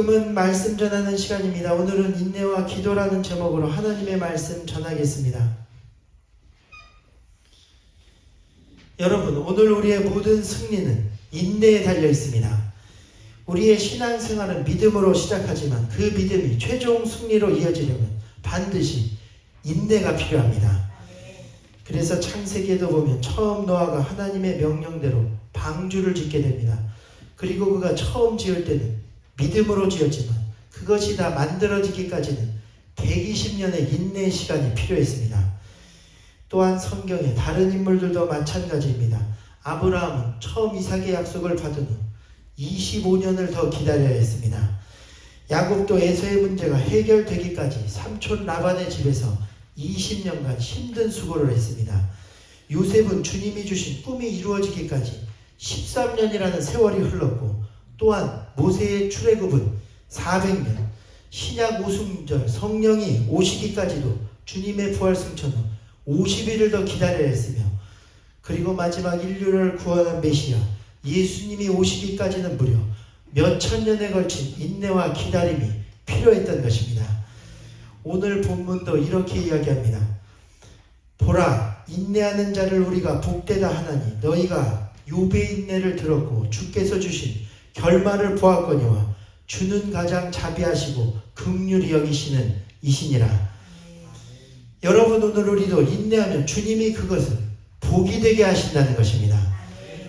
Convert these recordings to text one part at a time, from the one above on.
지금은 말씀 전하는 시간입니다. 오늘은 인내와 기도라는 제목으로 하나님의 말씀 전하겠습니다. 여러분, 오늘 우리의 모든 승리는 인내에 달려 있습니다. 우리의 신앙생활은 믿음으로 시작하지만 그 믿음이 최종 승리로 이어지려면 반드시 인내가 필요합니다. 그래서 창세기에도 보면 처음 노아가 하나님의 명령대로 방주를 짓게 됩니다. 그리고 그가 처음 지을 때는 믿음으로 지었지만 그것이 다 만들어지기까지는 120년의 인내의 시간이 필요했습니다. 또한 성경의 다른 인물들도 마찬가지입니다. 아브라함은 처음 이삭의 약속을 받은 후 25년을 더 기다려야 했습니다. 야곱도 에서의 문제가 해결되기까지 삼촌 라반의 집에서 20년간 힘든 수고를 했습니다. 요셉은 주님이 주신 꿈이 이루어지기까지 13년이라는 세월이 흘렀고, 또한 모세의 출애굽은 400년, 신약 오순절 성령이 오시기까지도 주님의 부활 승천 후 50일을 더 기다려야 했으며, 그리고 마지막 인류를 구원한 메시아 예수님이 오시기까지는 무려 몇천 년에 걸친 인내와 기다림이 필요했던 것입니다. 오늘 본문도 이렇게 이야기합니다. 보라, 인내하는 자를 우리가 복되다 하나니 너희가 욥의 인내를 들었고 주께서 주신 결말을 보았거니와 주는 가장 자비하시고 긍휼히 여기시는 이시니라. 여러분, 오늘 우리도 인내하면 주님이 그것을 복이 되게 하신다는 것입니다.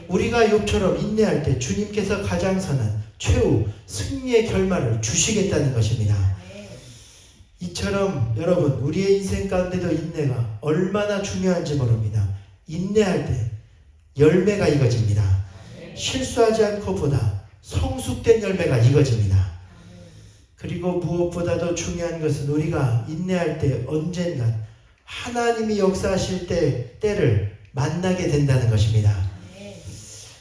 우리가 욥처럼 인내할 때 주님께서 가장 선한 최후 승리의 결말을 주시겠다는 것입니다. 이처럼 여러분, 우리의 인생 가운데도 인내가 얼마나 중요한지 모릅니다. 인내할 때 열매가 익어집니다. 실수하지 않고 보다 성숙된 열매가 익어집니다. 그리고 무엇보다도 중요한 것은 우리가 인내할 때 언젠간 하나님이 역사하실 때를 만나게 된다는 것입니다.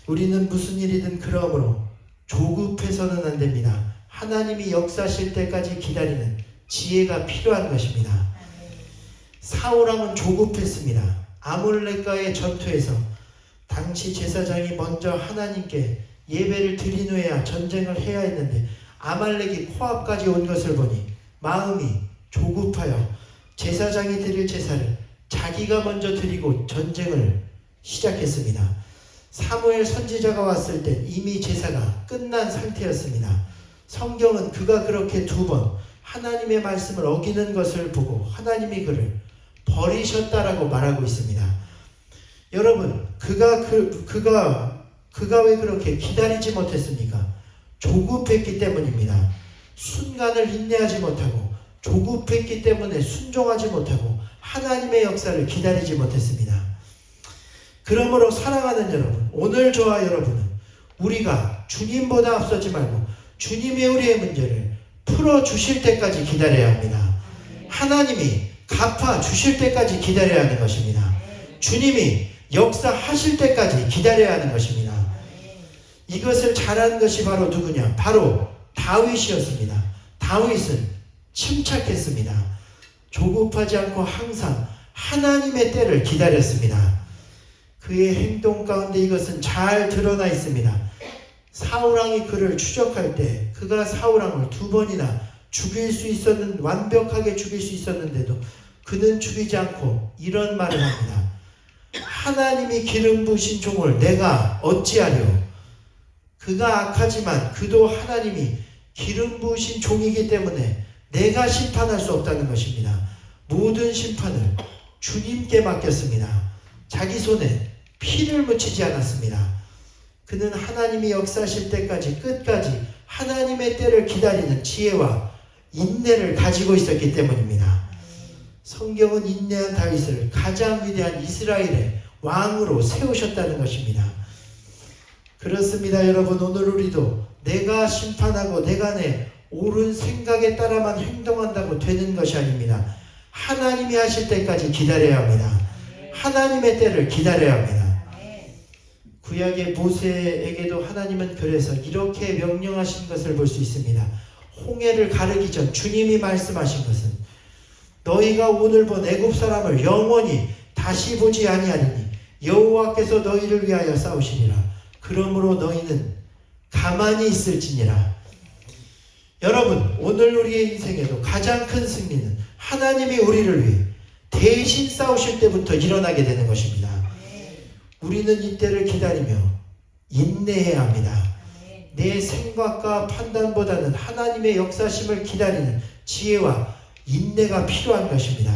우리는 무슨 일이든 그러므로 조급해서는 안 됩니다. 하나님이 역사하실 때까지 기다리는 지혜가 필요한 것입니다. 사울왕은 조급했습니다. 아몰렉과의 전투에서 당시 제사장이 먼저 하나님께 예배를 드린 후에야 전쟁을 해야 했는데 아말렉이 코앞까지 온 것을 보니 마음이 조급하여 제사장이 드릴 제사를 자기가 먼저 드리고 전쟁을 시작했습니다. 사무엘 선지자가 왔을 때 이미 제사가 끝난 상태였습니다. 성경은 그가 그렇게 2번 하나님의 말씀을 어기는 것을 보고 하나님이 그를 버리셨다라고 말하고 있습니다. 여러분, 그가 왜 그렇게 기다리지 못했습니까? 조급했기 때문입니다. 순간을 인내하지 못하고 조급했기 때문에 순종하지 못하고 하나님의 역사를 기다리지 못했습니다. 그러므로 사랑하는 여러분, 오늘 저와 여러분은 우리가 주님보다 앞서지 말고 주님이 우리의 문제를 풀어주실 때까지 기다려야 합니다. 하나님이 갚아주실 때까지 기다려야 하는 것입니다. 주님이 역사하실 때까지 기다려야 하는 것입니다. 이것을 잘한 것이 바로 누구냐? 바로 다윗이었습니다. 다윗은 침착했습니다. 조급하지 않고 항상 하나님의 때를 기다렸습니다. 그의 행동 가운데 이것은 잘 드러나 있습니다. 사울왕이 그를 추적할 때 그가 사울왕을 2번이나 완벽하게 죽일 수 있었는데도 그는 죽이지 않고 이런 말을 합니다. 하나님이 기름 부으신 종을 내가 어찌하려? 그가 악하지만 그도 하나님이 기름 부으신 종이기 때문에 내가 심판할 수 없다는 것입니다. 모든 심판을 주님께 맡겼습니다. 자기 손에 피를 묻히지 않았습니다. 그는 하나님이 역사하실 때까지 끝까지 하나님의 때를 기다리는 지혜와 인내를 가지고 있었기 때문입니다. 성경은 인내한 다윗을 가장 위대한 이스라엘의 왕으로 세우셨다는 것입니다. 그렇습니다. 여러분, 오늘 우리도 내가 심판하고 내가 내 옳은 생각에 따라만 행동한다고 되는 것이 아닙니다. 하나님이 하실 때까지 기다려야 합니다. 하나님의 때를 기다려야 합니다. 구약의 모세에게도 하나님은 그래서 이렇게 명령하신 것을 볼 수 있습니다. 홍해를 가르기 전 주님이 말씀하신 것은 너희가 오늘 본 애굽 사람을 영원히 다시 보지 아니하리니 여호와께서 너희를 위하여 싸우시니라. 그러므로 너희는 가만히 있을지니라. 여러분, 오늘 우리의 인생에도 가장 큰 승리는 하나님이 우리를 위해 대신 싸우실 때부터 일어나게 되는 것입니다. 우리는 이때를 기다리며 인내해야 합니다. 내 생각과 판단보다는 하나님의 역사심을 기다리는 지혜와 인내가 필요한 것입니다.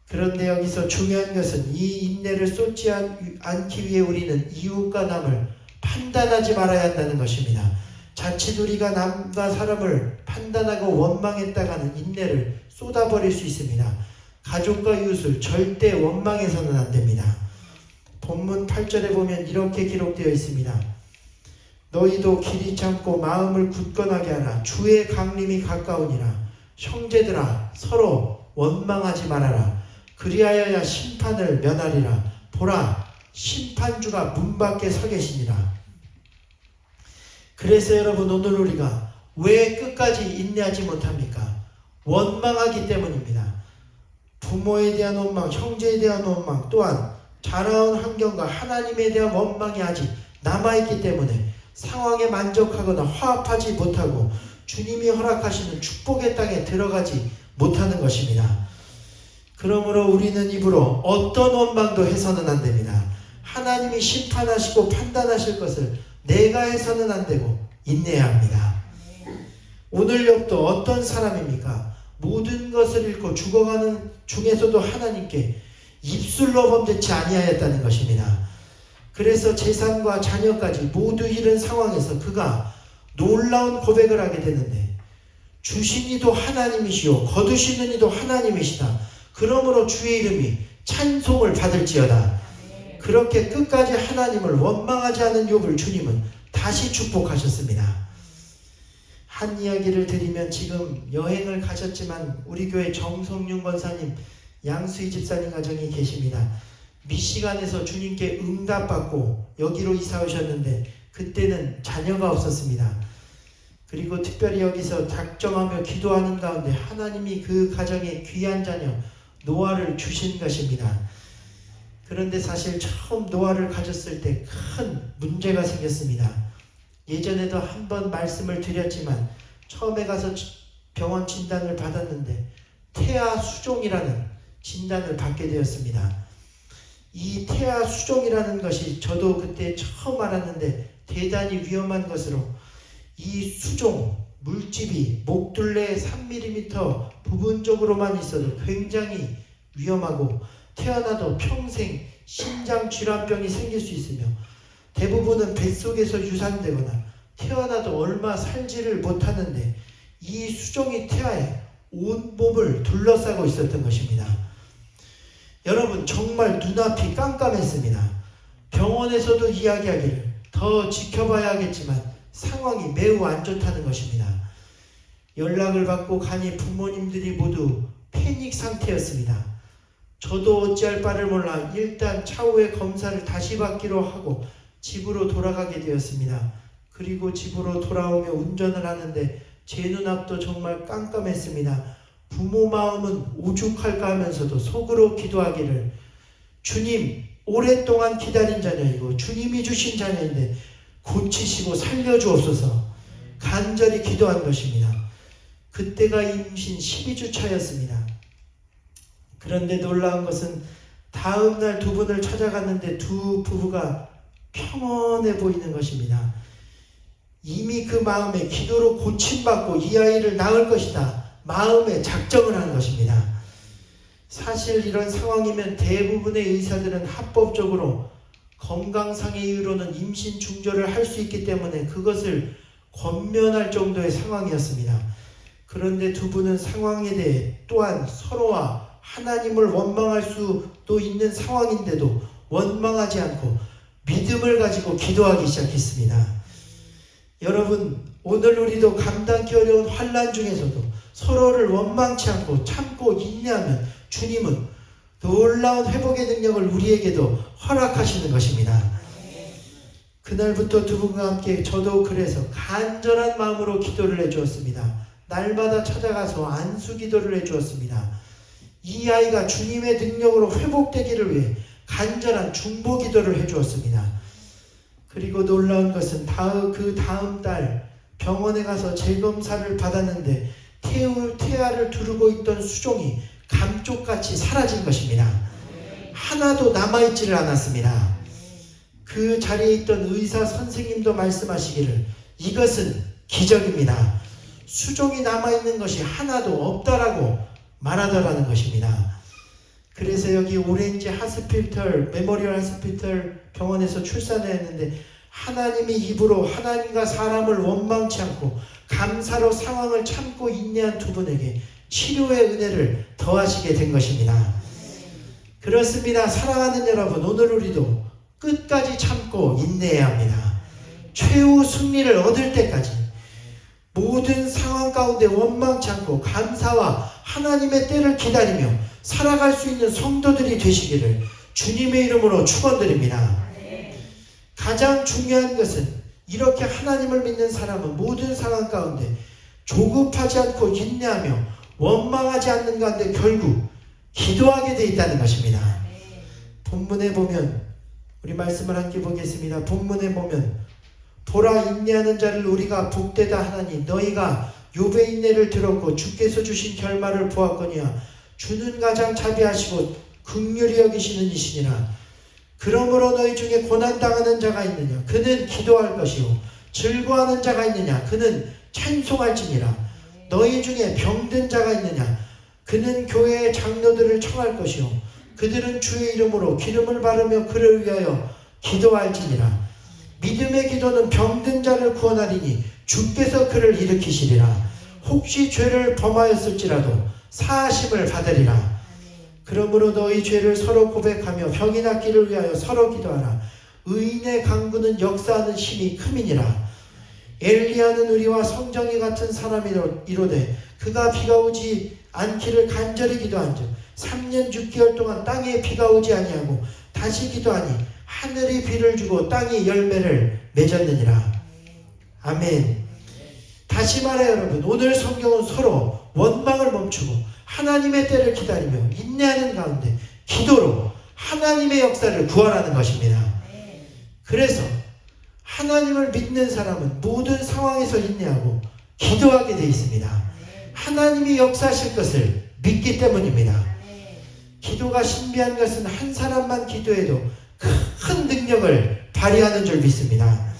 그런데 여기서 중요한 것은 이 인내를 쏟지 않기 위해 우리는 이웃과 남을 판단하지 말아야 한다는 것입니다. 자칫 우리가 남과 사람을 판단하고 원망했다가는 인내를 쏟아버릴 수 있습니다. 가족과 이웃을 절대 원망해서는 안 됩니다. 본문 8절에 보면 이렇게 기록되어 있습니다. 너희도 길이 참고 마음을 굳건하게 하라. 주의 강림이 가까우니라. 형제들아 서로 원망하지 말아라. 그리하여야 심판을 면하리라. 보라, 심판주가 문 밖에 서 계시니라. 그래서 여러분, 오늘 우리가 왜 끝까지 인내하지 못합니까? 원망하기 때문입니다. 부모에 대한 원망, 형제에 대한 원망, 또한 자라온 환경과 하나님에 대한 원망이 아직 남아있기 때문에 상황에 만족하거나 화합하지 못하고 주님이 허락하시는 축복의 땅에 들어가지 못하는 것입니다. 그러므로 우리는 입으로 어떤 원망도 해서는 안 됩니다. 하나님이 심판하시고 판단하실 것을 내가 해서는 안 되고 인내해야 합니다. 오늘 욥도 어떤 사람입니까? 모든 것을 잃고 죽어가는 중에서도 하나님께 입술로 범죄치 아니하였다는 것입니다. 그래서 재산과 자녀까지 모두 잃은 상황에서 그가 놀라운 고백을 하게 되는데, 주신 이도 하나님이시오 거두시는 이도 하나님이시다. 그러므로 주의 이름이 찬송을 받을지어다. 그렇게 끝까지 하나님을 원망하지 않은 욥을 주님은 다시 축복하셨습니다. 한 이야기를 드리면, 지금 여행을 가셨지만 우리 교회 정성윤 권사님, 양수희 집사님 가정이 계십니다. 미시간에서 주님께 응답받고 여기로 이사 오셨는데 그때는 자녀가 없었습니다. 그리고 특별히 여기서 작정하며 기도하는 가운데 하나님이 그 가정에 귀한 자녀 노아를 주신 것입니다. 그런데 사실 처음 노아를 가졌을 때 큰 문제가 생겼습니다. 예전에도 한번 말씀을 드렸지만 처음에 가서 병원 진단을 받았는데 태아 수종이라는 진단을 받게 되었습니다. 이 태아 수종이라는 것이 저도 그때 처음 알았는데 대단히 위험한 것으로, 이 수종 물집이 목둘레 3mm 부분적으로만 있어도 굉장히 위험하고 태어나도 평생 심장 질환병이 생길 수 있으며 대부분은 뱃속에서 유산되거나 태어나도 얼마 살지를 못하는데 이 수종이 태아에 온몸을 둘러싸고 있었던 것입니다. 여러분, 정말 눈앞이 깜깜했습니다. 병원에서도 이야기하기를 더 지켜봐야 하겠지만 상황이 매우 안 좋다는 것입니다. 연락을 받고 가니 부모님들이 모두 패닉 상태였습니다. 저도 어찌할 바를 몰라 일단 차후에 검사를 다시 받기로 하고 집으로 돌아가게 되었습니다. 그리고 집으로 돌아오며 운전을 하는데 제 눈앞도 정말 깜깜했습니다. 부모 마음은 오죽할까 하면서도 속으로 기도하기를, 주님, 오랫동안 기다린 자녀이고 주님이 주신 자녀인데 고치시고 살려주옵소서 간절히 기도한 것입니다. 그때가 임신 12주 차였습니다. 그런데 놀라운 것은 다음 날 두 분을 찾아갔는데 두 부부가 평온해 보이는 것입니다. 이미 그 마음에 기도로 고침받고 이 아이를 낳을 것이다 마음에 작정을 하는 것입니다. 사실 이런 상황이면 대부분의 의사들은 합법적으로 건강상의 이유로는 임신 중절을 할 수 있기 때문에 그것을 권면할 정도의 상황이었습니다. 그런데 두 분은 상황에 대해 또한 서로와 하나님을 원망할 수도 있는 상황인데도 원망하지 않고 믿음을 가지고 기도하기 시작했습니다. 여러분, 오늘 우리도 감당기 어려운 환난 중에서도 서로를 원망치 않고 참고 인내하면 주님은 놀라운 회복의 능력을 우리에게도 허락하시는 것입니다. 그날부터 두 분과 함께 저도 그래서 간절한 마음으로 기도를 해주었습니다. 날마다 찾아가서 안수 기도를 해주었습니다. 이 아이가 주님의 능력으로 회복되기를 위해 간절한 중보 기도를 해주었습니다. 그리고 놀라운 것은 그 다음 달 병원에 가서 재검사를 받았는데 태아를 두르고 있던 수종이 감쪽같이 사라진 것입니다. 하나도 남아있지를 않았습니다. 그 자리에 있던 의사 선생님도 말씀하시기를 이것은 기적입니다. 수종이 남아있는 것이 하나도 없다라고 말하더라는 것입니다. 그래서 여기 오렌지 하스피털 메모리얼 하스피털 병원에서 출산을 했는데 하나님이 입으로 하나님과 사람을 원망치 않고 감사로 상황을 참고 인내한 두 분에게 치료의 은혜를 더하시게 된 것입니다. 그렇습니다. 사랑하는 여러분, 오늘 우리도 끝까지 참고 인내해야 합니다. 최후 승리를 얻을 때까지 모든 상황 가운데 원망치 않고 감사와 하나님의 때를 기다리며 살아갈 수 있는 성도들이 되시기를 주님의 이름으로 축원드립니다. 가장 중요한 것은 이렇게 하나님을 믿는 사람은 모든 상황 가운데 조급하지 않고 인내하며 원망하지 않는 가운데 결국 기도하게 되어 있다는 것입니다. 본문에 보면 우리 말씀을 함께 보겠습니다. 본문에 보면 보라 인내하는 자를 우리가 복되다 하나니 너희가 욥의 인내를 들었고 주께서 주신 결말을 보았거니와 주는 가장 자비하시고 긍휼히 여기시는 이시니라. 그러므로 너희 중에 고난당하는 자가 있느냐 그는 기도할 것이요 즐거워하는 자가 있느냐 그는 찬송할지니라. 너희 중에 병든 자가 있느냐 그는 교회의 장로들을 청할 것이요 그들은 주의 이름으로 기름을 바르며 그를 위하여 기도할지니라. 믿음의 기도는 병든 자를 구원하리니 주께서 그를 일으키시리라. 혹시 죄를 범하였을지라도 사하심을 받으리라. 그러므로 너희 죄를 서로 고백하며 병이 낫기를 위하여 서로 기도하라. 의인의 강구는 역사하는 힘이 큼이니라. 엘리야는 우리와 성정이 같은 사람이로되 그가 비가 오지 않기를 간절히 기도한즉 3년 6개월 동안 땅에 비가 오지 아니하고 다시 기도하니 하늘이 비를 주고 땅이 열매를 맺었느니라. 아멘. 다시 말해 여러분, 오늘 성경은 서로 원망을 멈추고 하나님의 때를 기다리며 인내하는 가운데 기도로 하나님의 역사를 구하라는 것입니다. 그래서 하나님을 믿는 사람은 모든 상황에서 인내하고 기도하게 되어 있습니다. 하나님이 역사하실 것을 믿기 때문입니다. 기도가 신비한 것은 한 사람만 기도해도 큰 능력을 발휘하는 줄 믿습니다.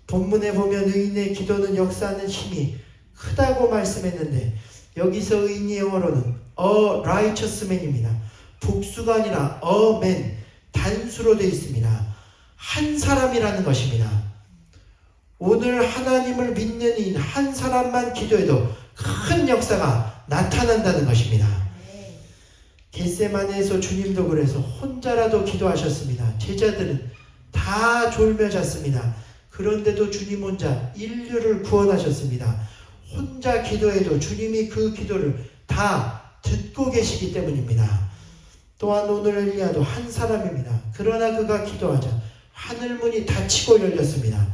본문에 보면 의인의 기도는 역사하는 힘이 크다고 말씀했는데 여기서 의인의 영어로는 a righteous man입니다. 복수가 아니라 a man, 단수로 되어 있습니다. 한 사람이라는 것입니다. 오늘 하나님을 믿는 이인 한 사람만 기도해도 큰 역사가 나타난다는 것입니다. 겟세마네에서 주님도 그래서 혼자라도 기도하셨습니다. 제자들은 다 졸며 잤습니다. 그런데도 주님 혼자 인류를 구원하셨습니다. 혼자 기도해도 주님이 그 기도를 다 듣고 계시기 때문입니다. 또한 오늘 엘리야도 한 사람입니다. 그러나 그가 기도하자 하늘문이 닫히고 열렸습니다.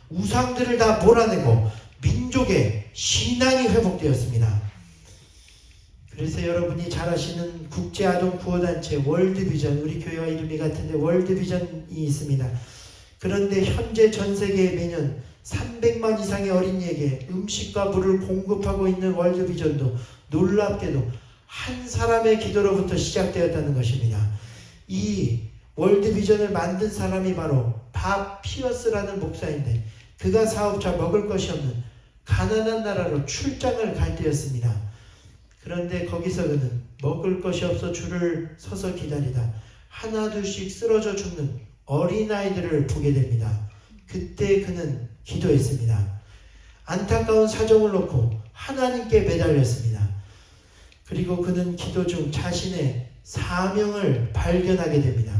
우상들을 다 몰아내고 민족의 신앙이 회복되었습니다. 그래서 여러분이 잘 아시는 국제아동구호단체 월드비전, 우리 교회와 이름이 같은데 월드비전이 있습니다. 그런데 현재 전 세계에 매년 300만 이상의 어린이에게 음식과 물을 공급하고 있는 월드비전도 놀랍게도 한 사람의 기도로부터 시작되었다는 것입니다. 이 월드비전을 만든 사람이 바로 밥 피어스라는 목사인데 그가 사업자 먹을 것이 없는 가난한 나라로 출장을 갈 때였습니다. 그런데 거기서 그는 먹을 것이 없어 줄을 서서 기다리다 하나 둘씩 쓰러져 죽는 어린아이들을 보게 됩니다. 그때 그는 기도했습니다. 안타까운 사정을 놓고 하나님께 매달렸습니다. 그리고 그는 기도 중 자신의 사명을 발견하게 됩니다.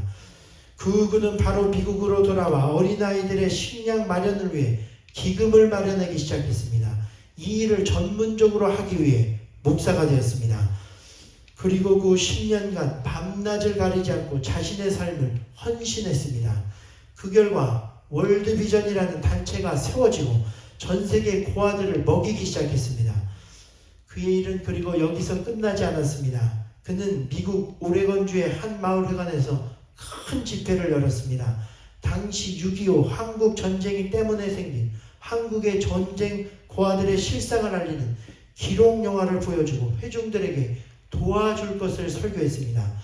그는 바로 미국으로 돌아와 어린아이들의 식량 마련을 위해 기금을 마련하기 시작했습니다. 이 일을 전문적으로 하기 위해 목사가 되었습니다. 그리고 그 10년간 밤낮을 가리지 않고 자신의 삶을 헌신했습니다. 그 결과 월드비전이라는 단체가 세워지고 전 세계 고아들을 먹이기 시작했습니다. 그의 일은 그리고 여기서 끝나지 않았습니다. 그는 미국 오레곤주의 한 마을회관에서 큰 집회를 열었습니다. 당시 6.25 한국 전쟁이 때문에 생긴 한국의 전쟁 고아들의 실상을 알리는 기록 영화를 보여주고 회중들에게 도와줄 것을 설교했습니다.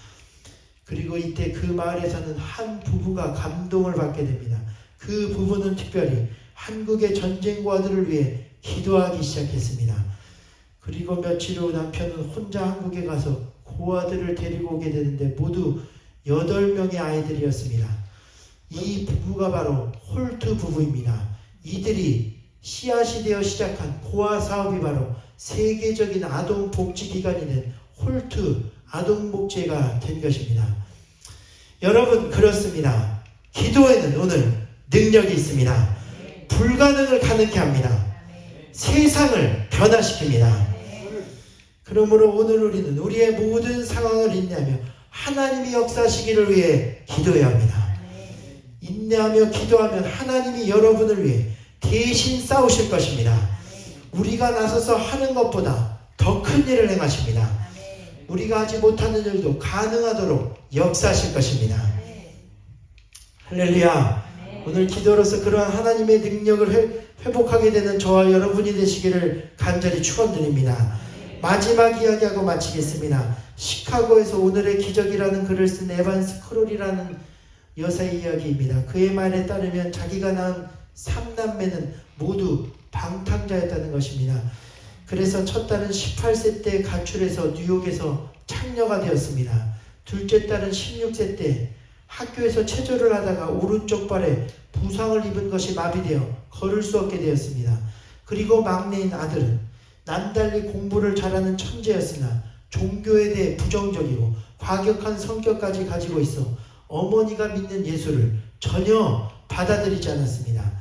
그리고 이때 그 마을에서는 한 부부가 감동을 받게 됩니다. 그 부부는 특별히 한국의 전쟁 고아들을 위해 기도하기 시작했습니다. 그리고 며칠 후 남편은 혼자 한국에 가서 고아들을 데리고 오게 되는데 모두 8명의 아이들이었습니다. 이 부부가 바로 홀트 부부입니다. 이들이 씨앗이 되어 시작한 고아 사업이 바로 세계적인 아동복지기관이 된 홀트 아동복지회가 된 것입니다. 여러분, 그렇습니다. 기도에는 오늘 능력이 있습니다. 불가능을 가능케 합니다. 세상을 변화시킵니다. 그러므로 오늘 우리는 우리의 모든 상황을 인내하며 하나님이 역사하시기를 위해 기도해야 합니다. 인내하며 기도하면 하나님이 여러분을 위해 대신 싸우실 것입니다. 우리가 나서서 하는 것보다 더 큰 일을 행하십니다. 우리가 하지 못하는 일도 가능하도록 역사하실 것입니다. 할렐루야. 오늘 기도로서 그러한 하나님의 능력을 회복하게 되는 저와 여러분이 되시기를 간절히 축원드립니다. 마지막 이야기하고 마치겠습니다. 시카고에서 오늘의 기적이라는 글을 쓴 에반스 크롤이라는 여사의 이야기입니다. 그의 말에 따르면 자기가 낳은 3남매는 모두 방탕자였다는 것입니다. 그래서 첫 딸은 18세 때 가출해서 뉴욕에서 창녀가 되었습니다. 둘째 딸은 16세 때 학교에서 체조를 하다가 오른쪽 발에 부상을 입은 것이 마비되어 걸을 수 없게 되었습니다. 그리고 막내인 아들은 남달리 공부를 잘하는 천재였으나 종교에 대해 부정적이고 과격한 성격까지 가지고 있어 어머니가 믿는 예수를 전혀 받아들이지 않았습니다.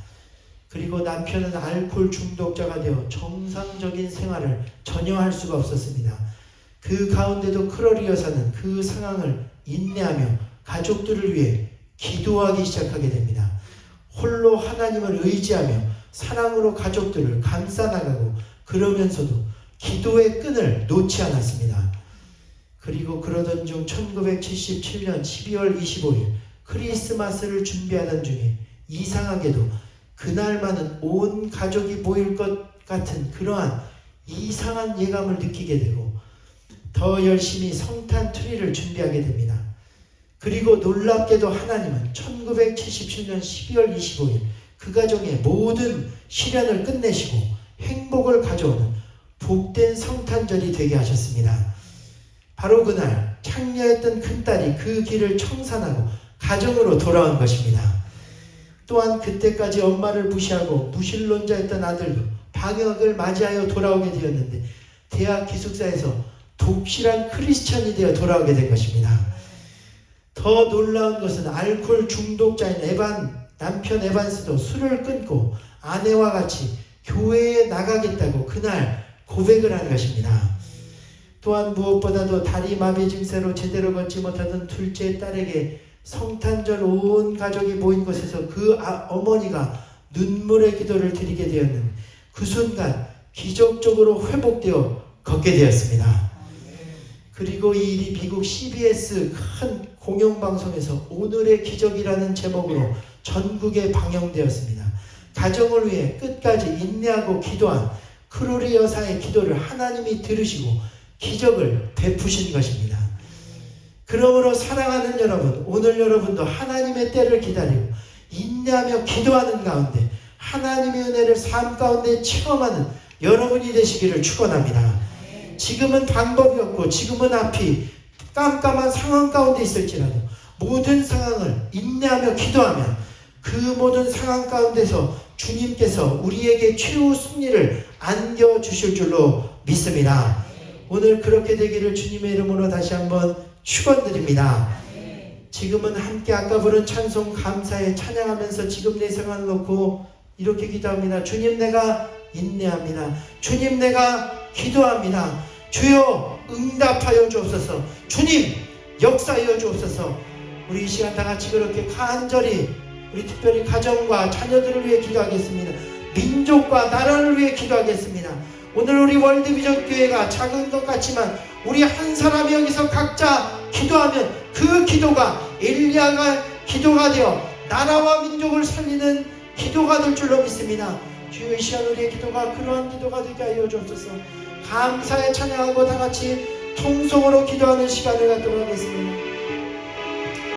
그리고 남편은 알코올 중독자가 되어 정상적인 생활을 전혀 할 수가 없었습니다. 그 가운데도 크러리 여사는 그 상황을 인내하며 가족들을 위해 기도하기 시작하게 됩니다. 홀로 하나님을 의지하며 사랑으로 가족들을 감싸나가고 그러면서도 기도의 끈을 놓지 않았습니다. 그리고 그러던 중 1977년 12월 25일 크리스마스를 준비하던 중에 이상하게도 그날만은 온 가족이 모일 것 같은 그러한 이상한 예감을 느끼게 되고 더 열심히 성탄 트리를 준비하게 됩니다. 그리고 놀랍게도 하나님은 1977년 12월 25일 그 가정의 모든 시련을 끝내시고 행복을 가져오는 복된 성탄절이 되게 하셨습니다. 바로 그날 창녀였던 큰딸이 그 길을 청산하고 가정으로 돌아온 것입니다. 또한 그때까지 엄마를 무시하고 무신론자였던 아들도 방역을 맞이하여 돌아오게 되었는데 대학 기숙사에서 독실한 크리스천이 되어 돌아오게 된 것입니다. 더 놀라운 것은 알코올 중독자인 남편 에반스도 술을 끊고 아내와 같이 교회에 나가겠다고 그날 고백을 한 것입니다. 또한 무엇보다도 다리 마비 증세로 제대로 걷지 못하던 둘째 딸에게 성탄절 온 가족이 모인 곳에서 그 어머니가 눈물의 기도를 드리게 되었는 그 순간 기적적으로 회복되어 걷게 되었습니다. 그리고 이 일이 미국 CBS 큰 공영방송에서 오늘의 기적이라는 제목으로 전국에 방영되었습니다. 가정을 위해 끝까지 인내하고 기도한 크로리 여사의 기도를 하나님이 들으시고 기적을 베푸신 것입니다. 그러므로 사랑하는 여러분, 오늘 여러분도 하나님의 때를 기다리고 인내하며 기도하는 가운데 하나님의 은혜를 삶 가운데 체험하는 여러분이 되시기를 축원합니다. 지금은 방법이 없고 지금은 앞이 깜깜한 상황 가운데 있을지라도 모든 상황을 인내하며 기도하면 그 모든 상황 가운데서 주님께서 우리에게 최후 승리를 안겨주실 줄로 믿습니다. 오늘 그렇게 되기를 주님의 이름으로 다시 한번 축원드립니다. 지금은 함께 아까 부른 찬송 감사에 찬양하면서 지금 내 상황을 놓고 이렇게 기도합니다. 주님, 내가 인내합니다. 주님, 내가 기도합니다. 주여 응답하여 주옵소서. 주님 역사하여 주옵소서. 우리 이 시간 다 같이 그렇게 간절히 우리 특별히 가정과 자녀들을 위해 기도하겠습니다. 민족과 나라를 위해 기도하겠습니다. 오늘 우리 월드비전 교회가 작은 것 같지만 우리 한 사람이 여기서 각자 기도하면 그 기도가 엘리야가 기도가 되어 나라와 민족을 살리는 기도가 될 줄로 믿습니다. 주여 이 시간 우리의 기도가 그러한 기도가 되게 하여 주옵소서. 감사에 찬양하고 다 같이 통성으로 기도하는 시간을 갖도록 하겠습니다.